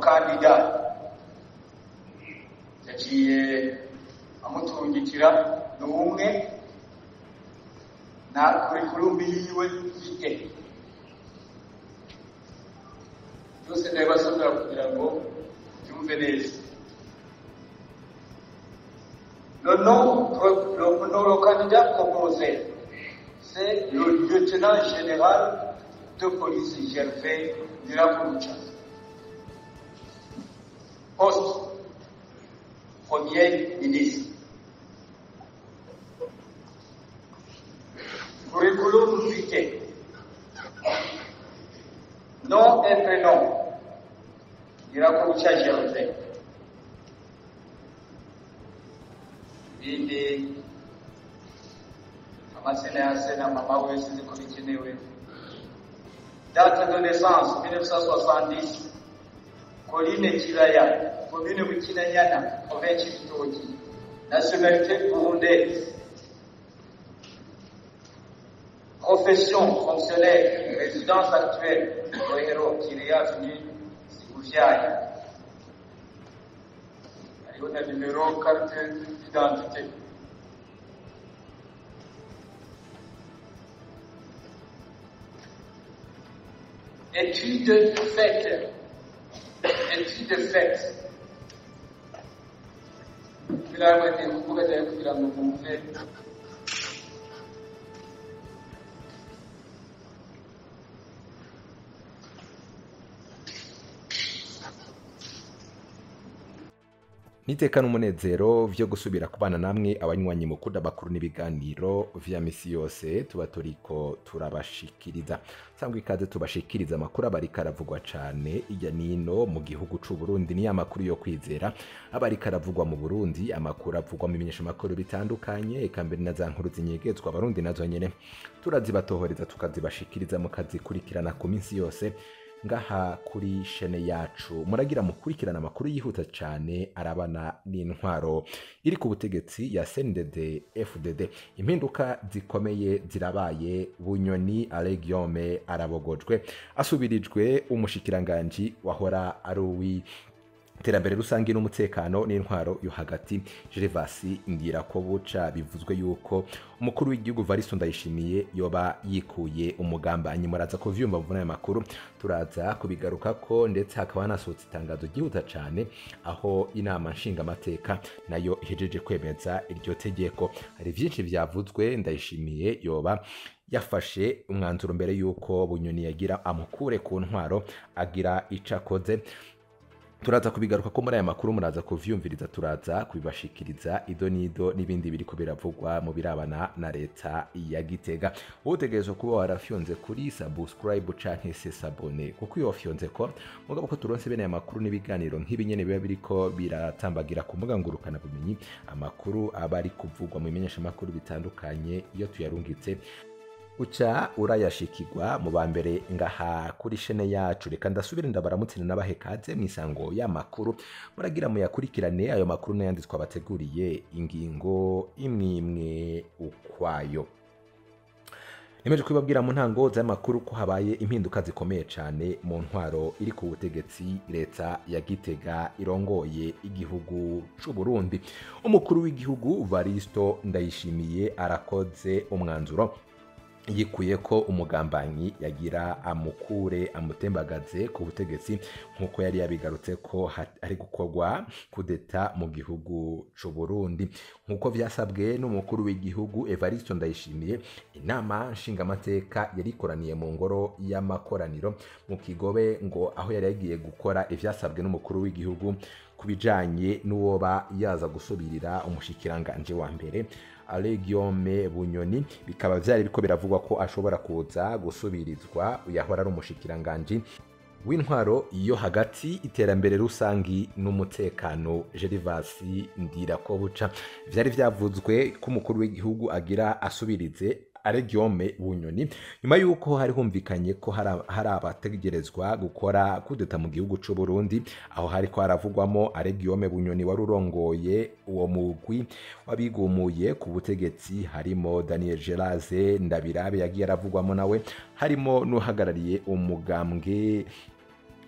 umukandida yaciye amutungikira n'umwe na kurikulum yiwe yite byose ndabasomera kugira ngo byumve neza. Le candidat proposé, c'est le lieutenant général de police Gervais Dirakouncha. Poste Premier ministre. Curriculum vitae. Nom et prénom. Dirakouncha Gervais. Ili amazina ya se na mama wese zikurikinewe. Date de naissance 1970. Colline Kilaya, commune Wikinanyana, province Chibitoki. Nationalité burundaise. Profession fonctionnaire, résidence actuelle, Rohero Kiria Fini Sigufiaya. On a numéro carte d'identité. Études faites. Niteka n'umunezero vyo gusubira kubana namwe abanywanyi mukunda bakuru n'ibiganiro vya misi yose tuba turiko turabashikiriza. Sangwa ikaze tubashikiriza amakuru abariko aravugwa cane ijya nino mu gihugu c'u Burundi, ni amakuru yo kwizera abariko aravugwa mu Burundi, amakuru avugwa mu bimenyesha makuru bitandukanye, eka mbere na za nkuru zinyegezwa abarundi nazo nyene turazibatohoreza tukazibashikiriza mu kazi kurikirana ku minsi yose ngaha kuri shene yacu. Muragira mukurikirana amakuru yihuta cyane arabana n'intwaro iri ku butegetsi ya CNDD FDD. Impinduka zikomeye zirabaye. Bunyoni Alegiome arabogojwe asubirijwe umushikiranganji wahora ari uwi terambere rusangi n'umutekano n'intwaro yo hagati Gervasi Ndirakobuca. Bivuzwe yuko umukuru w'igihugu Varisto Ndayishimiye yoba yikuye umugambanyi. Muraza ko vyumva mvuna y'amakuru turaza kubigaruka ko, ndetse hakaba hanasohotse itangazo gihuta cyane aho inama nshinga amateka nayo ihejeje kwemeza iryo tegeko. Hari byinshi byavuzwe. Ndayishimiye yoba yafashe umwanzuro mbere yuko Bunyoni yagira amukure ku ntwaro agira icakoze. Turaza kubigaruka ko muri aya makuru muraza kuvyumviriza, turaza kubibashikiriza ido nido n'ibindi biriko biravugwa mu birabana na leta ya Gitega. Utegereje kuba warafyonze kuri subscribe canke se s'abone, kuko iyo wafyonze ko mugabo ko turonse bene aya makuru n'ibiganiro nk'ibinyene biba biriko biratambagira ku mbuga ngurukana bumenyi, amakuru aba ari kuvugwa mu bimenyesha makuru bitandukanye iyo tuyarungitse uca urayashikirwa mu bambere ngaha kuri shene yacu. Reka ndasubire ndabaramutse n'abahekaze mwisango ya makuru muragira muyakurikirane ayo makuru n'ayanditswe abateguriye ingingo imwe ukwayo. Nimeje kwibabwira mu ntango z'amakuru ko habaye impinduka zikomeye cyane mu ntwaro iri ku butegetsi leta ya Gitega irongoye igihugu c'u Burundi. Umukuru w'igihugu Varisto Ndayishimiye arakoze umwanzuro yikuye ko umugambanyi yagira amukure amutembagaze ku butegetsi, nkuko yari yabigarutse ko ari gukorwa kudeta mu gihugu c'u Burundi nkuko vyasabwe n'umukuru w'igihugu Evariste Ndayishimiye. Inama nshinga amateka yarikoraniye mu ngoro y'amakoraniro mu Kigobe ngo aho yari yagiye gukora ivyasabwe n'umukuru w'igihugu kubijanye n'uwoba yaza gusubirira umushikiranganje wa mbere Alegiome Bunyoni. Bikaba vyari biko biravugwa ko ashobora kuza gusubirizwa yahora ari umushikiranganje w'intwaro iyo hagati, iterambere rusangi n'umutekano Gervasi Ndirakobuca. Vyari vyavuzwe ko umukuru w'igihugu agira asubirize Alegiome Bunyoni nyuma yuko hari humvikanye ko hari abategerezwa gukora kudeta mu gihugu c'u Burundi, aho hari ko haravugwamo Alegiome Bunyoni wari urongoye uwo mugwi wabigumuye ku butegetsi, harimo Daniel Geraze Ndabirabe yagiye aravugwamo nawe, harimo n'uhagarariye umugambwe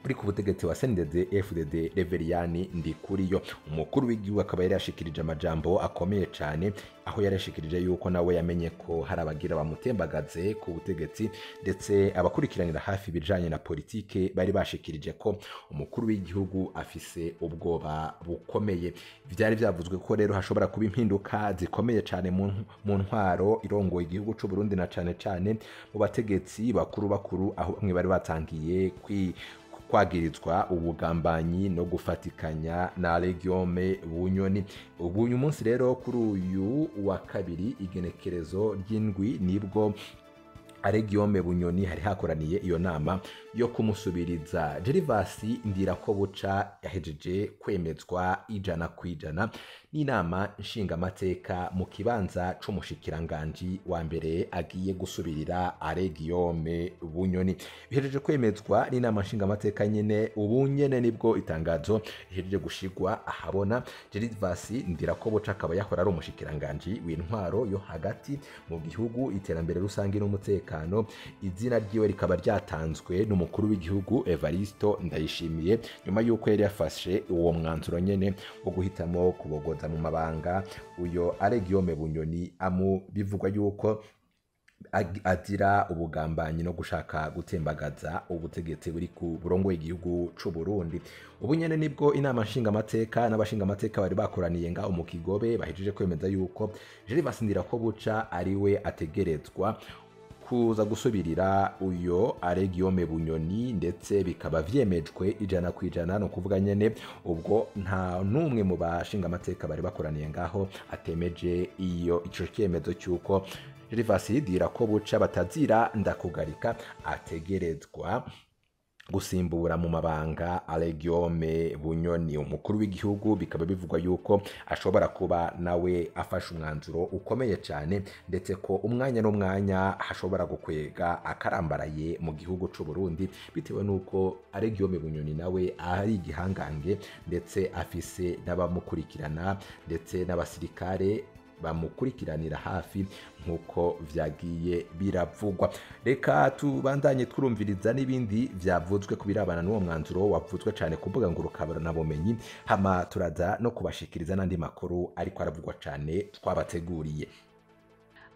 uri ku butegetsi wa CNDD FDD Reveriyani Ndikuriyo. Umukuru w'igihugu akaba yari yashikirije amajambo akomeye cyane, aho yari yashikirije yuko nawe yamenye ko hari abagira bamutembagaze ku butegetsi, ndetse abakurikiranira hafi ibijanye na politike bari bashikirije ko umukuru w'igihugu afise ubwoba bukomeye. Byari byavuzwe ko rero hashobora kuba impinduka zikomeye cyane mu ntwaro irongoye igihugu cy'u Burundi, na cyane mu bategetsi bakuru aho bamwe bari batangiye kwagirizwa ubugambanyi no gufatikanya na Guillaume Bunyoni. Uyu munsi rero kuri uyu wa kabiri igenekerezo ry'indwi nibwo Guillaume Bunyoni hari hakoraniye iyo nama yo kumusubiriza. Gervas Ndirakobuca yahejeje kwemezwa 100% n'inama nshingamateka mu kibanza c'umushikiranganji wa mbere agiye gusubirira Guillaume Bunyoni. Bihejeje kwemezwa n'inama nshingamateka nyene, ubu nyene nibwo itangazo ihejeje gushigwa ahabona. Gervas Ndirakobuca akaba yakora ari umushikiranganji w'intwaro yo hagati mu gihugu, iterambere rusange n'umutekano. Izina ryiwe rikaba ryatanzwe n'umukuru w'igihugu Evaristo Ndayishimiye nyuma yuko yari yafashe uwo mwanzuro nyene wo guhitamo kubogoza mu mabanga uyo Guillaume Bunyoni, bivugwa yuko azira ubugambanyi no gushaka gutembagaza ubutegetsi buri ku burongo igihugu c'u Burundi. Ubu nyene nibwo inama nshingamateka n'abashingamateka bari bakoraniye ngaho mu Kigobe bahejeje kwemeza yuko Gervas Ndirakobuca ariwe ategerezwa kuza gusubirira uyo Guillaume Bunyoni, ndetse bikaba vyemejwe 100% no kuvuga nyene ubwo nta numwe mu bashinga amateka bari bakoraniye ngaho atemeje ico cyemezo cyuko Gervas Ndirakobuca batazira ndakugarika ategerezwa gusimbura mu mabanga Guillaume Bunyoni. Umukuru w'igihugu bikaba bivugwa yuko ashobora kuba nawe afashe umwanzuro ukomeye cyane, ndetse ko umwanya n'umwanya hashobora gukwega akarambaraye mu gihugu c'u Burundi, bitewe nuko Guillaume Bunyoni nawe ari igihangange, ndetse afise n'abamukurikirana ndetse n'abasirikare bamukurikiranira hafi nkuko vyagiye biravugwa. Reka tubandanye twurumviriza n'ibindi vyavuzwe kubirabana n'uwo mwanzuro wavuzwe cyane kuvuga ngo rukabara na bumenyi, hama turaza no kubashikiriza n'andi makuru ariko aravugwa cyane twabateguriye.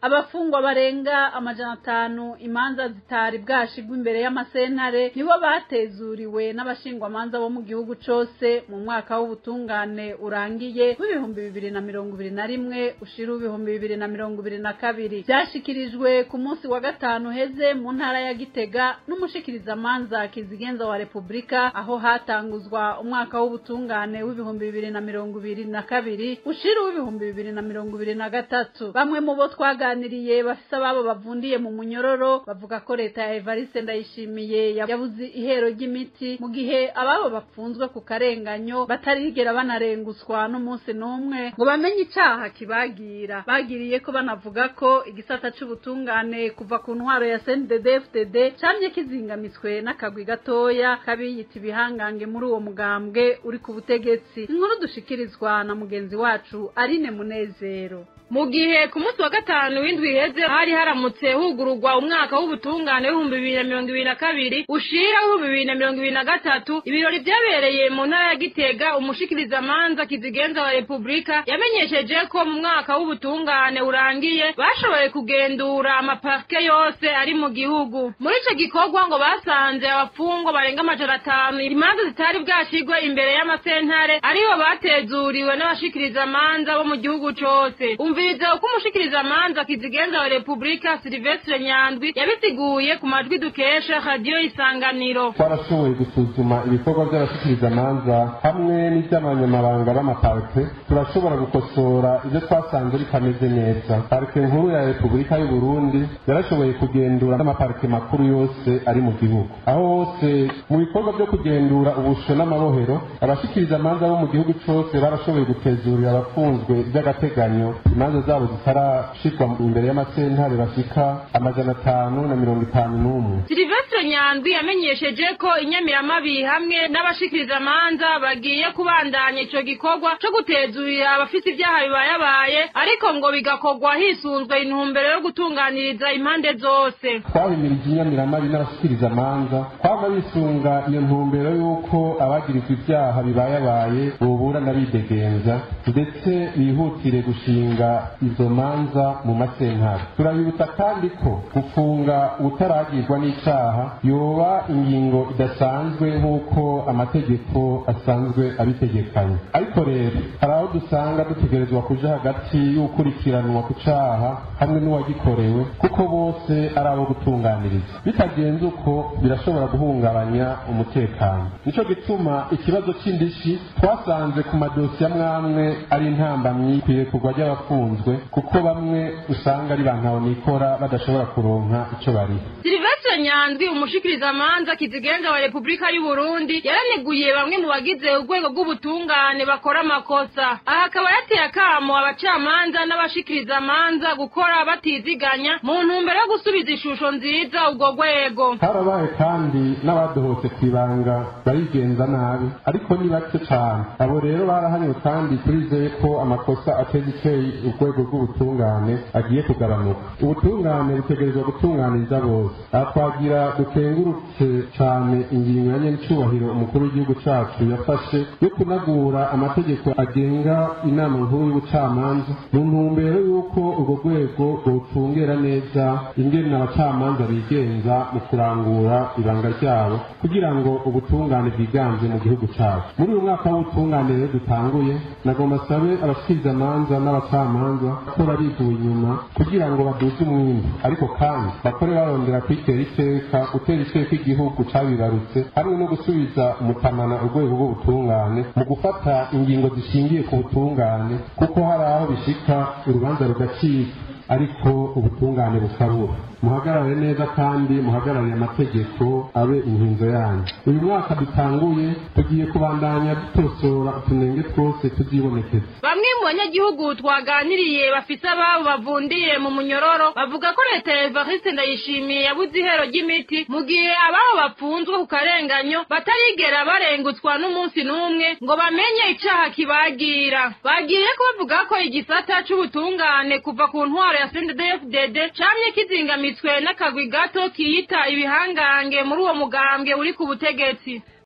Abafungwa barenga 500 imanza zitari bwashigwa imbere y'amasentare nibo batezuriwe n'abashingwa manza bo mu gihugu cose mu mwaka w'ubutungane urangiye w'2021 ushira 2022. Byashikirijwe ku munsi wa gatanu heze mu ntara ya Gitega n'umushikiriza manza kizigenza wa Republika, aho hatanguzwa umwaka w'ubutungane w'2022 ushira 2023. Bamwe mu bo twaganiriye bafisa babo bavundiye mu munyororo bavuga ko leta ya Evariste Ndayishimiye yabuze ihero ry'imiti, mu gihe ababo bapfunzwe ku karenganyo batarigera banarenguswa n'umunsi n'umwe ngo bamenye icaha kibagira. Bagiriye ko banavuga ko igisata c'ubutungane kuva ku ntwaro ya CNDD FDD camye kizingamitswe n'akagwi gatoya kabiyita ibihangange muri uwo mugambwe uri ku butegetsi. Inkuru dushikirizwa na mugenzi wacu Aline Munezero. Mu gihe ku munsi wa gatanu w'indwi iheze hari haramutse hugururwa umwaka w'ubutungane w'2022 ushira 2023, ibirori byabereye mu ntara ya Gitega. Umushikiriza manza kizigenza wa Republika yamenyesheje ko mu mwaka w'ubutungane urangiye bashoboye kugendura amaparke yose ari mu gihugu. Muri ico gikorwa ngo basanze abafungwa barenga 500 imanza zitari bwashigwe imbere y'amasentare aribo batezuriwe n'abashikiriza manza bo mu gihugu cose. Umviriza uko umushikiriza manza kizigenza wa Republika Silvestre Nyandwi yabisiguye ku majwi dukesha Radio Isanganiro. Twarashoboye gusuzuma ibikorwa by'abashikiriza manza hamwe n'iby'abanyamabanga b'amaparke, turashobora gukosora ibyo twasanze bitameze neza. Parke nkuru ya Republika y'u Burundi yarashoboye kugendura n'amaparke makuru yose ari mu gihugu. Aho hose mu bikorwa byo kugendura ubusho n'amabohero, abashikiriza manza bo mu gihugu cyose barashoboye gutezurira abafunzwe by'agateganyo imanza zabo zitarashikwa imbere y'amasentare bashika 551. Silvestre Silvestre Nyandwi yamenyesheje ko inyamiramabi hamwe n'abashikiriza amanza bagiye kubandanya ico gikorwa co gutezurira abafite ibyaha bibayabaye ariko ngo bigakorwa hisunzwe intumbero yo gutunganiriza impande zose. Twabimirije inyamiramabi n'abashikiriza amanza kwama bisunga iyo ntumbero y'uko abagirizwa ibyaha bibayabaye bobura n'abidegenza ndetse bihutire gushinga izo manza mu masentare. Turabibutsa kandi ko gufunga utaragirwa n'icaha yoba ingingo idasanzwe nk'uko amategeko asanzwe abitegekanye. Ariko rero hari aho dusanga dutegerezwa kuja hagati y'ukurikiranwa ku caha hamwe n'uwagikorewe kuko bose ari abo gutunganiriza. Bitagenze uko birashobora guhungabanya umutekano. Nico gituma ikibazo c'indishi twasanze ku madosiye amwe ari intambamyi kwirekurwa ry'abafunzwe kuko bamwe usanga ari bantaho nikora badashobora kuronka ico bari. Silvestre Nyandwi umushikiriza amanza kizigenza wa Republika y'u Burundi yaraniguye bamwe mu bagize urwego rw'ubutungane bakora amakosa. Aha akaba yateye akamo abacamanza n'abashikiriza amanza gukora batiziganya mu ntumbero yo gusubiza ishusho nziza ubwo rwego. Harabaye kandi n'abadohotse kwibanga barigenza nabi ariko ni bake cyane. Abo rero barahanywe kandi turizeye ko amakosa ateze ikeye urwego rw'ubutungane agiye kugabanuka. Ubutungane butegerezwa gutunganiriza bose. Aha twagira dukengurutse cyane ingingo ya nyencubahiro umukuru w'igihugu cyacu yafashe yo kunagura amategeko agenga inama nkuru y'ubucamanza mu ntumbero y'uko urwo rwego rwocungera neza ingene abacamanza bigenza mu kurangura ibanga ryabo kugira ngo ubutungane bwiganje mu gihugu cyacu. Muri uyu mwaka w'ubutungane rero dutanguye nagomba sabe abashikiriza amanza n'abacamanza ko bariguye inyuma kugira ngo baduze umwimbu ariko kandi bakore barondera kwitera iteka gutera iteka igihugu cabibarutse hamwe no gusubiza umutamana urwego rw'ubutungane mu gufata ingingo zishingiye ku butungane kuko hari aho bishika urubanza rugacika ariko ubutungane bukabura. Muhagarare neza kandi muhagarare amategeko abe inkinzo yanyu. Uyu mwaka dutanguye tugiye kubandanya dutosora utunenge twose tuzibonekeza. Bamwe mu banyagihugu twaganiriye bafise ababo bavundiye mu munyororo bavuga ko leta ya Evariste Ndayishimiye yabuze ihero ry'imiti mu gihe ababo bapfunzwe ku karenganyo batarigera barengutswa n'umunsi n'umwe ngo bamenye icaha kibagira. Bagiye ko bavuga ko igisata c'ubutungane kuva ku ntwaro ya CNDD-FDD camye kizingamitswe n'akagwi gato kiyita ibihangange muri uwo mugambwe uri ku butegetsi.